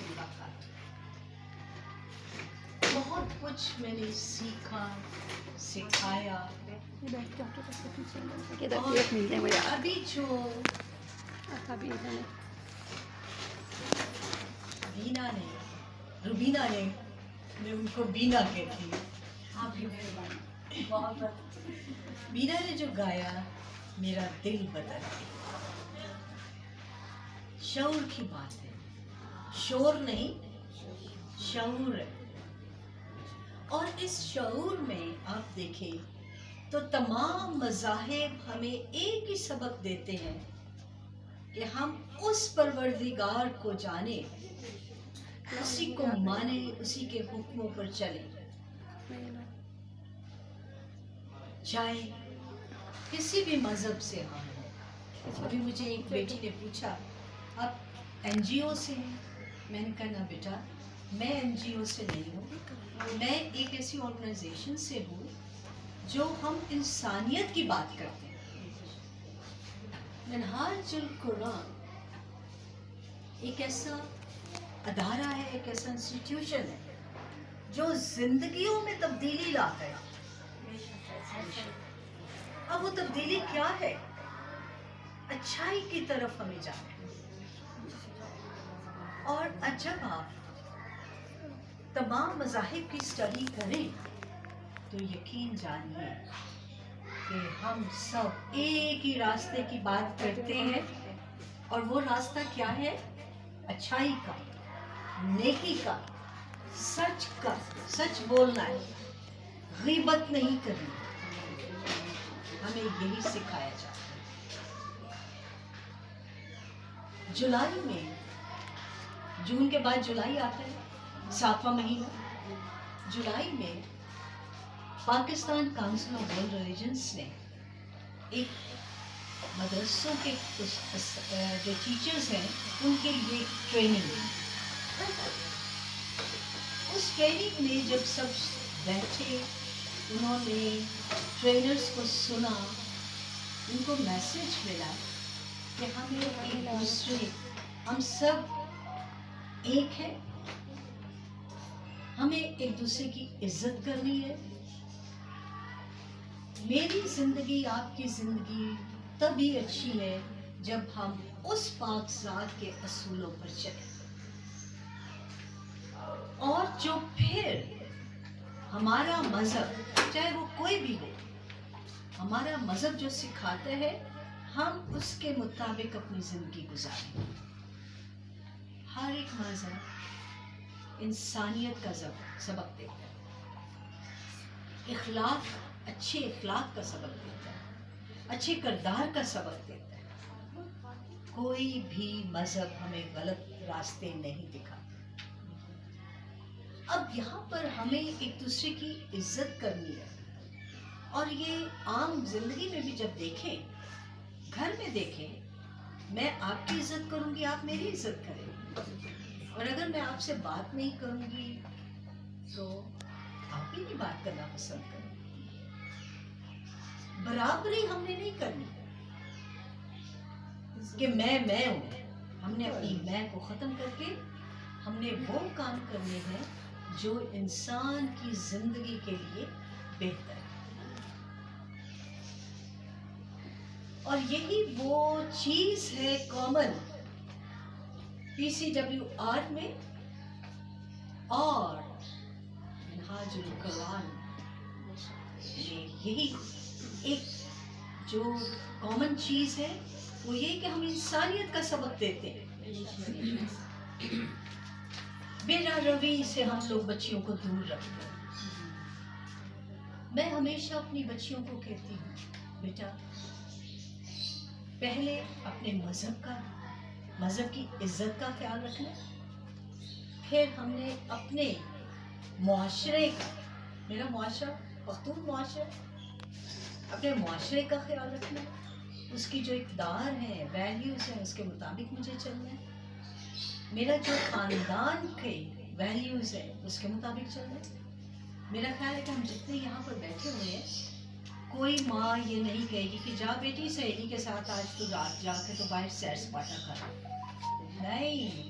ملاقات، بہت کچھ میں نے سیکھا، سکھایا. اور ابھی جو بینا نے، روبینہ نے، میں ان کو بینا کہتی ہوں، آپ کی مہربانی بہت. بینا نے جو گایا میرا دل بدل گیا. شعور کی بات ہے، شور نہیں، شعور ہے. اور اس شعور میں آپ دیکھیں تو تمام مذاہب ہمیں ایک ہی سبق دیتے ہیں کہ ہم اس پروردگار کو جانیں، اسی کو مانیں، اسی کے حکموں پر چلیں. چاہے کسی بھی مذہب سے ہم ہوں. ابھی مجھے ایک بیٹی نے پوچھا آپ این جی او سے ہیں؟ میں نے کہا نا بیٹا میں این جی او سے نہیں ہوں، میں ایک ایسی آرگنائزیشن سے ہوں جو ہم انسانیت کی بات کرتے ہیں. منہاج القرآن ایک ایسا ادارہ ہے، ایک ایسا انسٹیٹیوشن ہے جو زندگیوں میں تبدیلی لاتا ہے. اب وہ تبدیلی کیا ہے؟ اچھائی کی طرف ہمیں جانا ہے. اور جب آپ تمام مذاہب کی اسٹڈی کریں تو یقین جانیے کہ ہم سب ایک ہی راستے کی بات کرتے ہیں، اور وہ راستہ کیا ہے؟ اچھائی کا، نیکی کا، سچ کا. سچ بولنا ہے، غیبت نہیں کرنی. ہمیں یہی سکھایا جاتا ہے. جولائی میں، جون کے بعد جولائی آتا ہے، 7واں مہینہ. جولائی میں Pakistan council of world religions نے ایک مدرسوں کے جو ٹیچرز ہیں ان کے لیے ٹریننگ دی. اس ٹریننگ میں جب سب بیٹھے، انہوں نے ٹرینرز کو سنا، ان کو میسج ملا کہ ہمیں ایک دوسرے، ہم سب ایک ہیں، ہمیں ایک دوسرے کی عزت کرنی ہے. میری زندگی، آپ کی زندگی تبھی اچھی ہے جب ہم اس پاک ذات کے اصولوں پر چلیں. اور جو پھر ہمارا مذہب، چاہے وہ کوئی بھی ہو، ہمارا مذہب جو سکھاتا ہے ہم اس کے مطابق اپنی زندگی گزاریں. ہر ایک مذہب انسانیت کا سبق دیتا ہے، اخلاق، اچھے اخلاق کا سبق دیتا ہے، اچھے کردار کا سبق دیتا ہے. کوئی بھی مذہب ہمیں غلط راستے نہیں دکھاتا. اب یہاں پر ہمیں ایک دوسرے کی عزت کرنی ہے. اور یہ عام زندگی میں بھی جب دیکھیں، گھر میں دیکھیں، میں آپ کی عزت کروں گی، آپ میری عزت کریں. اور اگر میں آپ سے بات نہیں کروں گی تو آپ بھی نہیں بات کرنا پسند کریں. برابری ہم نے نہیں کرنی کہ میں ہوں. ہم نے اپنی میں کو ختم کر کے ہم نے وہ کام کرنے ہیں جو انسان کی زندگی کے لیے بہتر ہے. اور یہی وہ چیز ہے کامن پی سی ڈبلیو آر میں اور منہاج القرآن میں. یہی ایک جو کامن چیز ہے وہ یہ کہ ہم انسانیت کا سبق دیتے ہیں. بلا روی سے ہم لوگ بچیوں کو دور رکھتے ہیں. میں ہمیشہ اپنی بچیوں کو کہتی ہوں بیٹا پہلے اپنے مذہب کی عزت کا خیال رکھنا، پھر ہم نے اپنے معاشرے کا، میرا معاشرہ پختون معاشرہ، اپنے معاشرے کا خیال رکھنا، اس کی جو اقدار ہیں، ویلیوز ہیں، اس کے مطابق مجھے چلنا ہے. میرا جو خاندان کے ویلیوز ہیں اس کے مطابق چلنا ہے. میرا خیال ہے کہ ہم جتنے یہاں پر بیٹھے ہوئے ہیں، کوئی ماں یہ نہیں کہے گی کہ جا بیٹی سہیلی کے ساتھ آج تو رات جا کے تو باہر سیر سپاٹا کر. نہیں،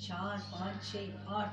4, 5, 6, 8।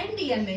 NDMA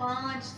5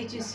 HSC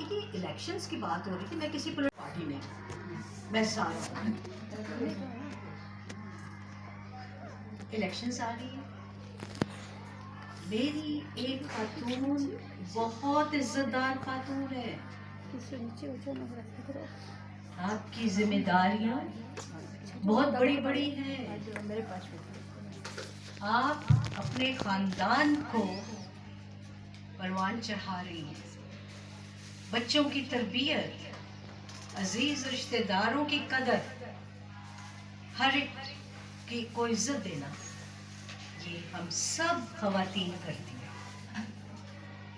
یہ الیکشنز کی بات ہو رہی تھی، میں کسی پارٹی نہیں، میں سارا الیکشنز آ رہی ہیں. میری ایک خاتون بہت عزت دار خاتون ہے. آپ کی ذمہ داریاں بہت بڑی بڑی ہیں. آپ اپنے خاندان کو پروان چڑھا رہی ہیں. بچوں کی تربیت، عزیز رشتہ داروں کی قدر، ہر ایک کی کو عزت دینا، یہ ہم سب خواتین کرتی ہیں.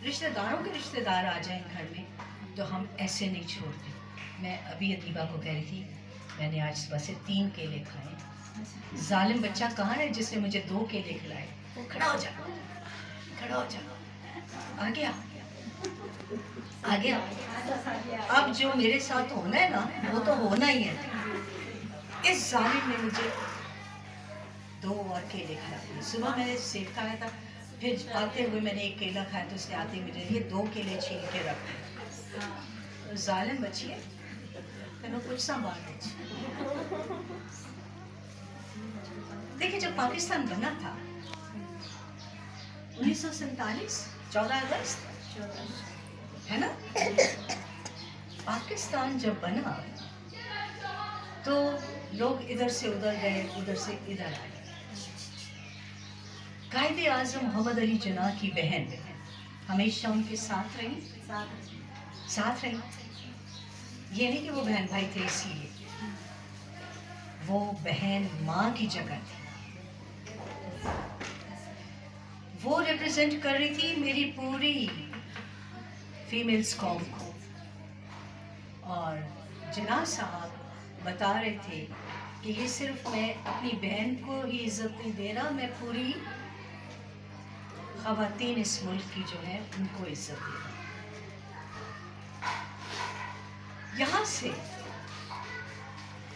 رشتہ داروں کے رشتہ دار آ جائیں گھر میں تو ہم ایسے نہیں چھوڑتے. میں ابھی ادیبہ کو کہہ رہی تھی میں نے آج صبح سے 3 کیلے کھائے. ظالم بچہ کہاں ہے جس نے مجھے 2 کیلے کھلائے؟ کھڑا ہو جا، کھڑا ہو جا، آ گیا آ گیا. اب جو میرے ساتھ ہونا ہے نا وہ تو ہونا ہی ہے. اس ظالم نے مجھے 2 اور کیلے کھلائے. صبح میں نے سیب کھایا تھا، پھر آتے ہوئے میں نے 1 کیلا کھایا تو اس نے آتے مجھے یہ 2 کیلے چھین کے رکھے. ظالم بچی ہے تینوں کچھ سنبھال. دیکھیں جب پاکستان بنا تھا 1947 14 اگست ہے نا، پاکستان جب بنا تو لوگ ادھر سے ادھر گئے، ادھر سے ادھر آئے. قائد اعظم محمد علی جناح کی بہن ہمیشہ ان کے ساتھ رہی. یہ نہیں کہ وہ بہن بھائی تھے اسی لیے، وہ بہن ماں کی جگہ تھی. وہ ریپرزینٹ کر رہی تھی میری پوری فیمیلز قوم کو. اور جناح صاحب بتا رہے تھے کہ یہ صرف میں اپنی بہن کو ہی عزت نہیں دے رہا، میں پوری خواتین اس ملک کی جو ہیں ان کو عزت دے رہا. یہاں سے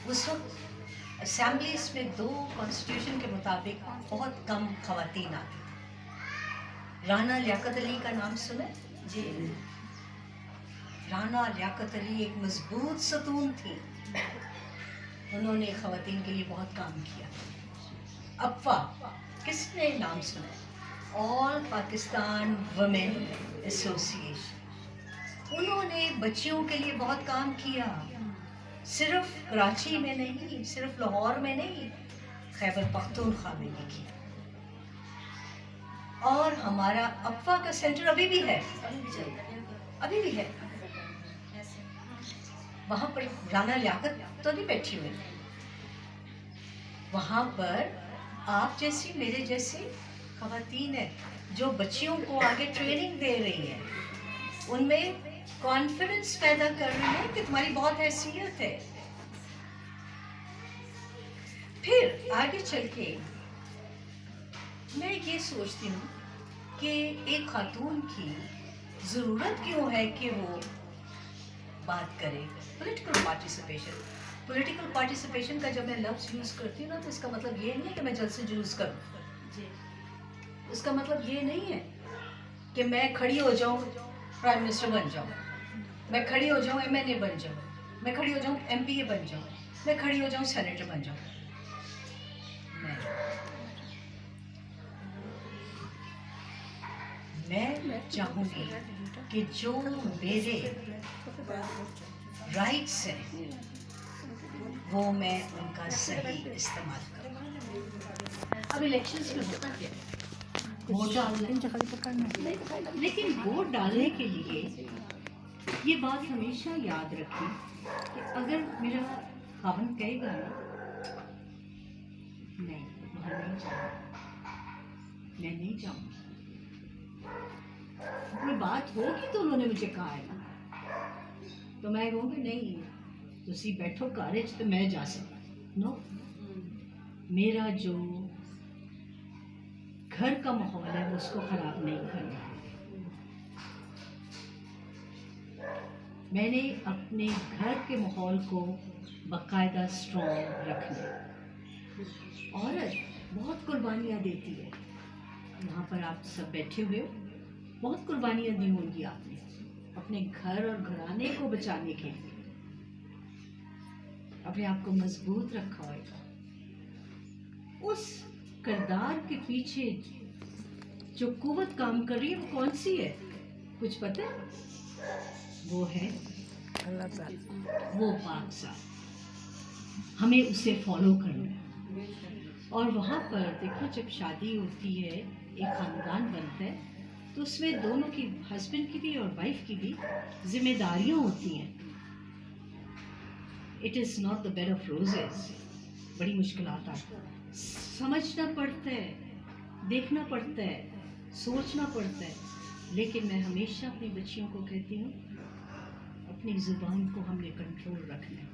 اس وقت اسمبلیز میں 2 کانسٹیٹیوشن کے مطابق بہت کم خواتین آتی تھیں. رانا لیاقت علی کا نام سنے؟ جی. رانا لیاقت علی ایک مضبوط ستون تھی، انہوں نے خواتین کے لیے بہت کام کیا. افوا کس نے نام سنا؟ آل پاکستان ویمن ایسوسی ایشن. انہوں نے بچیوں کے لیے بہت کام کیا، صرف کراچی میں نہیں، صرف لاہور میں نہیں، خیبر پختونخوا میں بھی کیا. اور ہمارا افوا کا سینٹر ابھی بھی ہے. وہاں پر رانا لیاقت تو نہیں بیٹھی ہوئی، وہاں پر آپ جیسی میرے جیسی خواتین ہیں جو بچیوں کو آگے ٹریننگ دے رہی ہیں، ان میں کانفیڈنس پیدا کر رہی ہے کہ تمہاری بہت حیثیت ہے. پھر آگے چل کے میں یہ سوچتی ہوں کہ ایک خاتون کی ضرورت کیوں ہے کہ وہ بات کرے. پولیٹیکل پارٹیسپیشن کا جب میں لفظ یوز کرتی ہوں نا تو اس کا مطلب یہ نہیں ہے کہ میں جلد سے جلوس کروں. اس کا مطلب یہ نہیں ہے کہ میں کھڑی ہو جاؤں پرائم منسٹر بن جاؤں، میں کھڑی ہو جاؤں MNA بن جاؤں، میں کھڑی ہو جاؤں MPA بن جاؤں، میں کھڑی ہو جاؤں سینیٹر بن جاؤں. میں چاہوں گی کہ جو میرے رائٹس ہیں وہ میں ان کا صحیح استعمال کروں. اب الیکشنز میں ہوتا ہے ووٹ ڈالنا، لیکن ووٹ ڈالنے کے لیے یہ بات ہمیشہ یاد رکھیں کہ اگر میرا خاوند کہے گا نا نہیں وہاں نہیں جاؤں، میں نہیں جاؤں، کوئی بات ہوگی تو انہوں نے مجھے کہا ہے تو میں کہوں گی نہیں تسی بیٹھو کالج تو میں جا سکتا. نو، میرا جو گھر کا ماحول ہے اس کو خراب نہیں کرنا. میں نے اپنے گھر کے ماحول کو باقاعدہ اسٹرانگ رکھنا. عورت بہت قربانیاں دیتی ہے، یہاں پر آپ سب بیٹھے ہوئے ہو، بہت قربانیاں دی ہوں گی آپ نے. اپنے گھر اور گھرانے کو بچانے کے لیے اپنے آپ کو مضبوط رکھا ہوئے گا. اس کردار کے پیچھے جو قوت کام کر رہی ہے وہ کون سی ہے؟ کچھ پتہ ہے؟ وہ ہے اللہ تعالیٰ. وہ پاک ذات. ہمیں اسے فالو کرنا ہے. اور وہاں پر دیکھو جب شادی ہوتی ہے، ایک خاندان بنتا ہے، تو اس میں دونوں کی، ہسبینڈ کی بھی اور وائف کی بھی ذمہ داریاں ہوتی ہیں. It is not the bed of roses. بڑی مشکلات آتی ہیں، سمجھنا پڑتا ہے، دیکھنا پڑتا ہے، سوچنا پڑتا ہے. لیکن میں ہمیشہ اپنی بچیوں کو کہتی ہوں اپنی زبان کو ہم نے کنٹرول رکھنا ہے.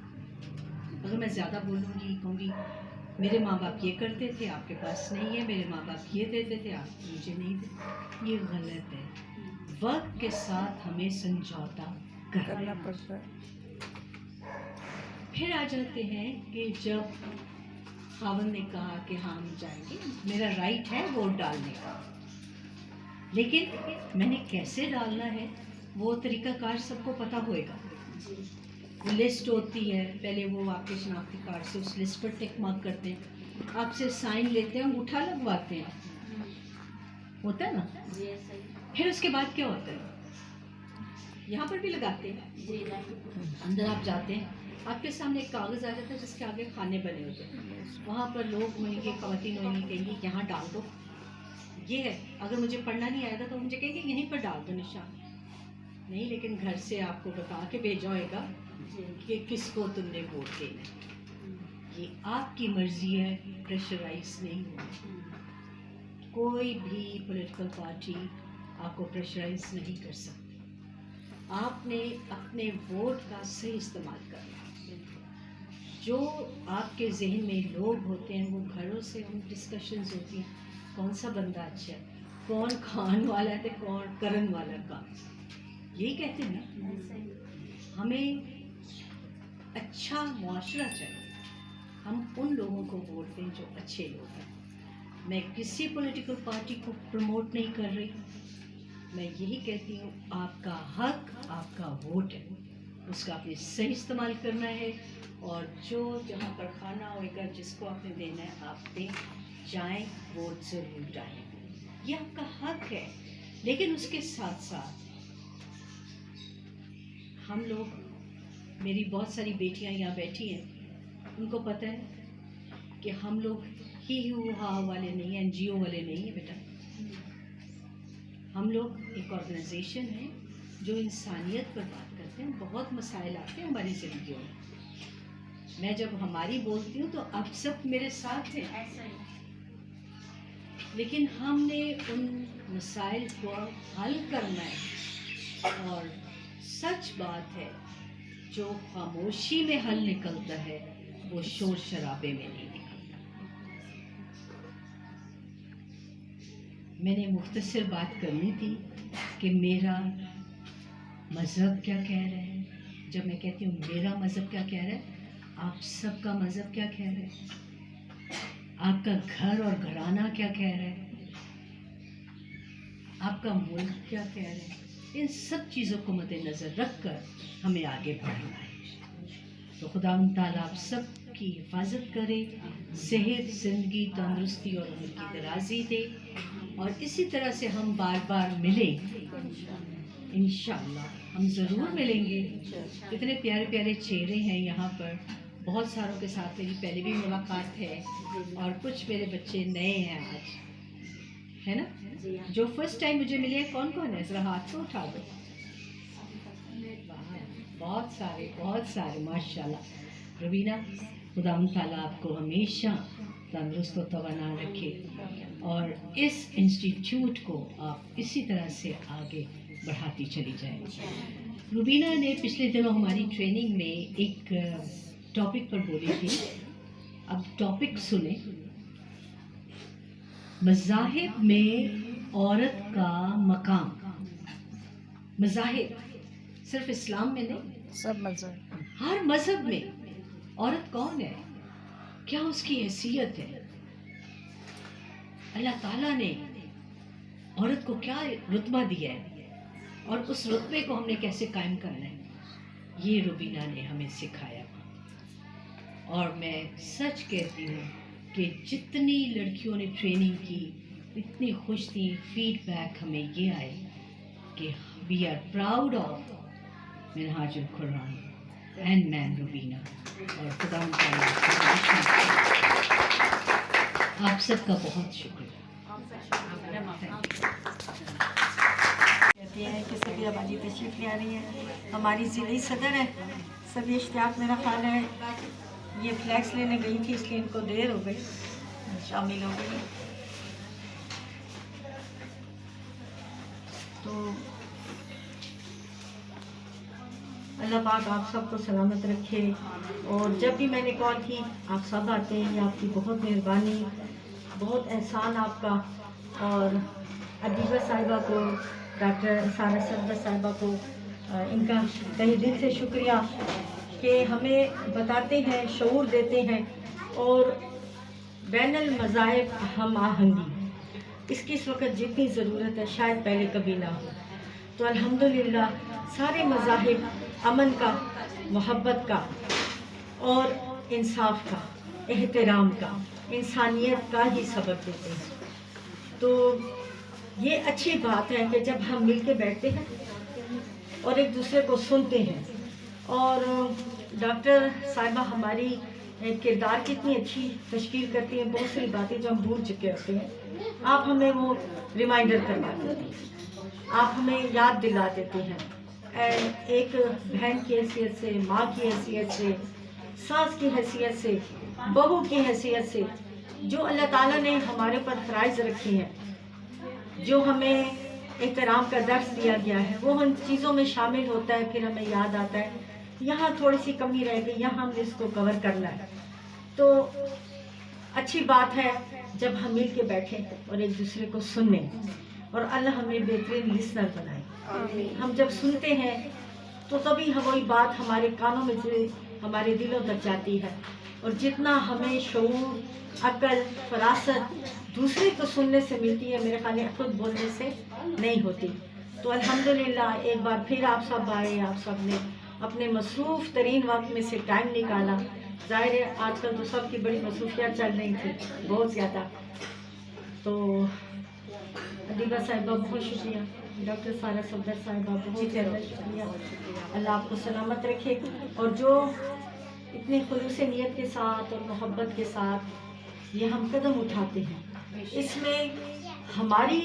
اگر میں زیادہ بولوں گی، کہوں گی میرے ماں باپ یہ کرتے تھے آپ کے پاس نہیں ہے، میرے ماں باپ یہ دیتے تھے آپ مجھے نہیں دیتے، یہ غلط ہے. وقت کے ساتھ ہمیں سمجھوتا کرنا پڑتا ہے. پھر آ جاتے ہیں کہ جب خاوند نے کہا کہ ہاں ہم جائیں گے، میرا رائٹ ہے ووٹ ڈالنے کا، لیکن میں نے کیسے ڈالنا ہے وہ طریقہ کار سب کو پتہ ہوئے گا. وہ لسٹ ہوتی ہے، پہلے وہ آپ کے شناختی کارڈ سے اس لسٹ پر ٹک مارک کرتے ہیں، آپ سے سائن لیتے ہیں، انگوٹھا لگواتے ہیں، ہوتا ہے نا. پھر اس کے بعد کیا ہوتا ہے؟ یہاں پر بھی لگاتے ہیں. اندر آپ جاتے ہیں، آپ کے سامنے ایک کاغذ آ جاتا ہے جس کے آگے کھانے بنے ہوتے ہیں. وہاں پر لوگ ہوئیں گے، خواتین ہوئیں گی، کہیں گے یہاں ڈال دو. یہ ہے، اگر مجھے پڑھنا نہیں آئے گا تو مجھے کہیں گے یہیں پر ڈال دو نشان. نہیں، لیکن گھر سے آپ کو بتا کے بھیجا ہوئے گا کہ کس کو تم نے ووٹ دینا ہے. یہ آپ کی مرضی ہے، پریشرائز نہیں ہونا. کوئی بھی پولیٹیکل پارٹی آپ کو پریشرائز نہیں کر سکتی. آپ نے اپنے ووٹ کا صحیح استعمال کرنا. جو آپ کے ذہن میں لوگ ہوتے ہیں وہ گھروں سے ہم ڈسکشنز ہوتی ہیں، کون سا بندہ اچھا ہے، کون کھان والا ہے کون کرن والا کام. یہی کہتے ہیں نا، ہمیں اچھا معاشرہ چاہیے. ہم ان لوگوں کو ووٹ دیں جو اچھے لوگ ہیں. میں کسی پولیٹیکل پارٹی کو پروموٹ نہیں کر رہی، میں یہی کہتی ہوں آپ کا حق آپ کا ووٹ ہے، اس کا آپ نے صحیح استعمال کرنا ہے. اور جو جہاں پر کھانا ہوئے گا جس کو آپ نے دینا ہے آپ دیں، جائیں، ووٹ ضرور ڈالیں، یہ آپ کا حق ہے. لیکن اس کے ساتھ ساتھ ہم لوگ، میری بہت ساری بیٹیاں یہاں بیٹھی ہیں، ان کو پتہ ہے کہ ہم لوگ ہی ہا والے نہیں ہیں، NGO والے نہیں ہیں بیٹا. ہم لوگ ایک آرگنائزیشن ہے جو انسانیت پر بات کرتے ہیں. بہت مسائل آتے ہیں ہماری زندگیوں میں. میں جب ہماری بولتی ہوں تو آپ سب میرے ساتھ ہیں، لیکن ہم نے ان مسائل کو حل کرنا ہے. اور سچ بات ہے، جو خاموشی میں حل نکلتا ہے وہ شور شرابے میں نہیں نکلتا. میں نے مختصر بات کرنی تھی کہ میرا مذہب کیا کہہ رہا ہے. جب میں کہتی ہوں میرا مذہب کیا کہہ رہا ہے، آپ سب کا مذہب کیا کہہ رہا ہے، آپ کا گھر اور گھرانہ کیا کہہ رہا ہے، آپ کا ملک کیا کہہ رہا ہے. ان سب چیزوں کو مد نظر رکھ کر ہمیں آگے بڑھنا ہے. تو خدا تعالیٰ آپ سب کی حفاظت کرے، صحت، زندگی، تندرستی اور عمر کی درازی دے، اور اسی طرح سے ہم بار بار ملیں. انشاءاللہ ہم ضرور ملیں گے. اتنے پیارے پیارے چہرے ہیں یہاں پر، بہت ساروں کے ساتھ میری پہلے بھی ملاقات ہے، اور کچھ میرے بچے نئے ہیں آج، ہے نا. جو فرسٹ ٹائم مجھے ملے ہیں کون کون ہے، ذرا ہاتھ کو اٹھا دو. بہت سارے ماشاءاللہ. روبینہ، خدا تعالیٰ آپ کو ہمیشہ تندرست و توانا رکھے، اور اس انسٹیٹیوٹ کو آپ اسی طرح سے آگے بڑھاتی چلی جائیں. روبینہ نے پچھلے دنوں ہماری ٹریننگ میں ایک ٹاپک پر بولی تھی. اب ٹاپک سنیں. مذاہب میں عورت کا مقام. مذاہب صرف اسلام میں نہیں، سب مذہب. ہر مذہب میں عورت کون ہے، کیا اس کی حیثیت ہے، اللہ تعالیٰ نے عورت کو کیا رتبہ دیا ہے. اور اس رتبے کو ہم نے کیسے قائم کرنا ہے، یہ روبینہ نے ہمیں سکھایا. اور میں سچ کہتی ہوں کہ جتنی لڑکیوں نے ٹریننگ کی اتنی خوش تھیں. فیڈ بیک ہمیں یہ آئے کہ وی آر پراؤڈ آف منہاج القرآن اینڈ میم روبینہ. اور خدا ان آپ سب کا بہت شکریہ. کہتے ہیں کہ سبھی آبادی تشریف لے آ رہی ہے. ہماری ضلعی صدر ہے سبھی اشتیاق، میرا خیال ہے یہ فلیکس لینے گئی تھی، اس لیے ان کو دیر ہو گئی، شامل ہو گئی. تو اللہ پاک آپ سب کو سلامت رکھے. اور جب بھی میں نے کال کی آپ سب آتے ہیں، یہ آپ کی بہت مہربانی، بہت احسان آپ کا. اور ادیبہ صاحبہ کو، ڈاکٹر سارہ صفدر صاحبہ کو ان کا تہہ دل سے شکریہ کہ ہمیں بتاتے ہیں، شعور دیتے ہیں. اور بین المذاہب ہم آہنگی، اس کی اس وقت جتنی ضرورت ہے شاید پہلے کبھی نہ ہو. تو الحمدللہ سارے مذاہب امن کا، محبت کا اور انصاف کا، احترام کا، انسانیت کا ہی سبق دیتے ہیں. تو یہ اچھی بات ہے کہ جب ہم مل کے بیٹھتے ہیں اور ایک دوسرے کو سنتے ہیں. اور ڈاکٹر صاحبہ ہماری کردار کتنی اچھی تشکیل کرتی ہیں. بہت ساری باتیں جو ہم بھول چکے ہوتے ہیں آپ ہمیں وہ ریمائنڈر کروا دیتے ہیں، آپ ہمیں یاد دلا دیتے ہیں. ایک بہن کی حیثیت سے، ماں کی حیثیت سے، ساس کی حیثیت سے، بہو کی حیثیت سے جو اللہ تعالیٰ نے ہمارے پر فرائض رکھے ہیں، جو ہمیں احترام کا درس دیا گیا ہے، وہ ان چیزوں میں شامل ہوتا ہے. پھر ہمیں یاد آتا ہے یہاں تھوڑی سی کمی رہ گئی، یہاں ہم نے اس کو کور کرنا ہے. تو اچھی بات ہے جب ہم مل کے بیٹھیں اور ایک دوسرے کو سنیں، اور اللہ ہمیں بہترین لسنر بنائے. ہم جب سنتے ہیں تو تبھی وہی بات ہمارے کانوں میں سے ہمارے دلوں تک جاتی ہے. اور جتنا ہمیں شعور، عقل، فراست دوسرے کو سننے سے ملتی ہے، میرے خیال ہے خود بولنے سے نہیں ہوتی. تو الحمدللہ ایک بار پھر آپ سب آئے، آپ سب نے اپنے مصروف ترین وقت میں سے ٹائم نکالا. ظاہر ہے آج کل تو سب کی بڑی مصروفیات چل رہی تھی، بہت زیادہ. تو ادیبہ صاحبہ بہت شکریہ، ڈاکٹر سارہ صفدر صاحبہ بہت زیادہ شکریہ. اللہ آپ کو سلامت رکھے. اور جو اتنے خلوص نیت کے ساتھ اور محبت کے ساتھ یہ ہم قدم اٹھاتے ہیں، اس میں ہماری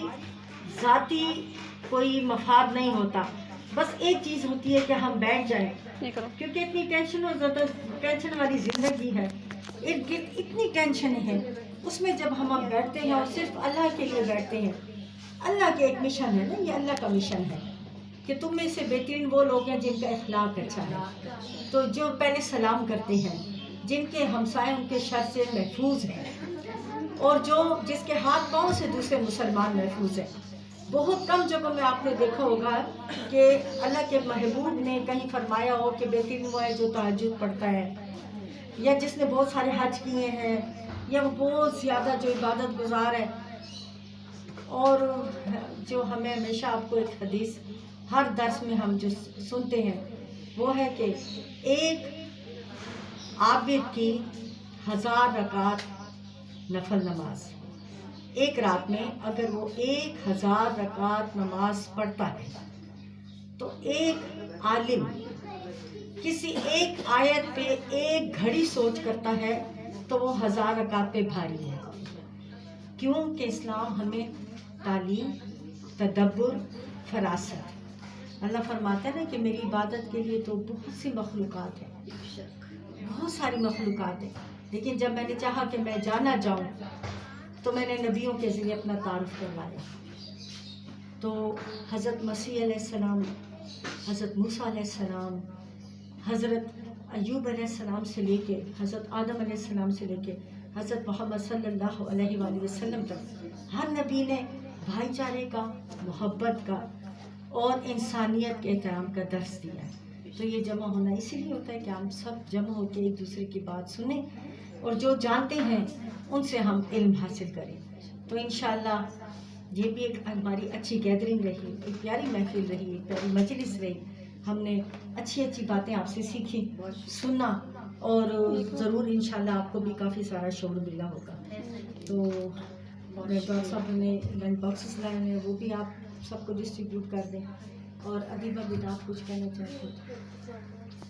ذاتی کوئی مفاد نہیں ہوتا. بس ایک چیز ہوتی ہے کہ ہم بیٹھ جائیں، کیونکہ اتنی ٹینشن اور زیادہ ٹینشن والی زندگی ہے، ارد گرد اتنی ٹینشن ہے. اس میں جب ہم بیٹھتے ہیں اور صرف اللہ کے لیے بیٹھتے ہیں، اللہ کے ایک مشن ہے نا، یہ اللہ کا مشن ہے کہ تم میں سے بہترین وہ لوگ ہیں جن کا اخلاق اچھا ہے، تو جو پہلے سلام کرتے ہیں، جن کے ہمسائے ان کے شر سے محفوظ ہیں، اور جس کے ہاتھ پاؤں سے دوسرے مسلمان محفوظ ہیں. بہت کم جگہوں میں آپ نے دیکھا ہوگا کہ اللہ کے محبوب نے کہیں فرمایا ہو کہ بہترین وہ ہے جو تہجد پڑھتا ہے، یا جس نے بہت سارے حج کیے ہیں، یا وہ بہت زیادہ جو عبادت گزار ہے. اور جو ہمیں ہمیشہ آپ کو ایک حدیث ہر درس میں ہم جو سنتے ہیں وہ ہے کہ ایک عابد کی 1000 رکعت نفل نماز، ایک رات میں اگر وہ 1000 رکعت نماز پڑھتا ہے تو ایک عالم کسی ایک آیت پہ ایک گھڑی سوچ کرتا ہے تو وہ 1000 رکعت پہ بھاری ہے. کیوں کہ اسلام ہمیں تعلیم، تدبر، فراست. اللہ فرماتا ہے نا کہ میری عبادت کے لیے تو بہت سی مخلوقات ہیں، بہت ساری مخلوقات ہیں، لیکن جب میں نے چاہا کہ میں جانا جاؤں تو میں نے نبیوں کے ذریعے اپنا تعارف کروایا. تو حضرت مسیح علیہ السلام، حضرت موسیٰ علیہ السلام، حضرت ایوب علیہ السلام سے لے کے حضرت آدم علیہ السلام سے لے کے حضرت محمد صلی اللہ علیہ وآلہ وسلم تک ہر نبی نے بھائی چارے کا، محبت کا اور انسانیت کے احترام کا درس دیا ہے. تو یہ جمع ہونا اسی لیے ہوتا ہے کہ ہم سب جمع ہو کے ایک دوسرے کی بات سنیں اور جو جانتے ہیں ان سے ہم علم حاصل کریں. تو انشاءاللہ یہ بھی ایک ہماری اچھی گیدرنگ رہی، ایک پیاری محفل رہی. پیاری مجلس رہی. ہم نے اچھی اچھی باتیں آپ سے سیکھی, سنا, اور ضرور انشاءاللہ آپ کو بھی کافی سارا شعور ملا ہوگا. تو ڈاکٹر صاحب نے لنچ باکسز لائے ہیں, وہ بھی آپ سب کو ڈسٹریبیوٹ کر دیں. اور ادیبہ بیٹا آپ کچھ کہنا چاہتے ہیں؟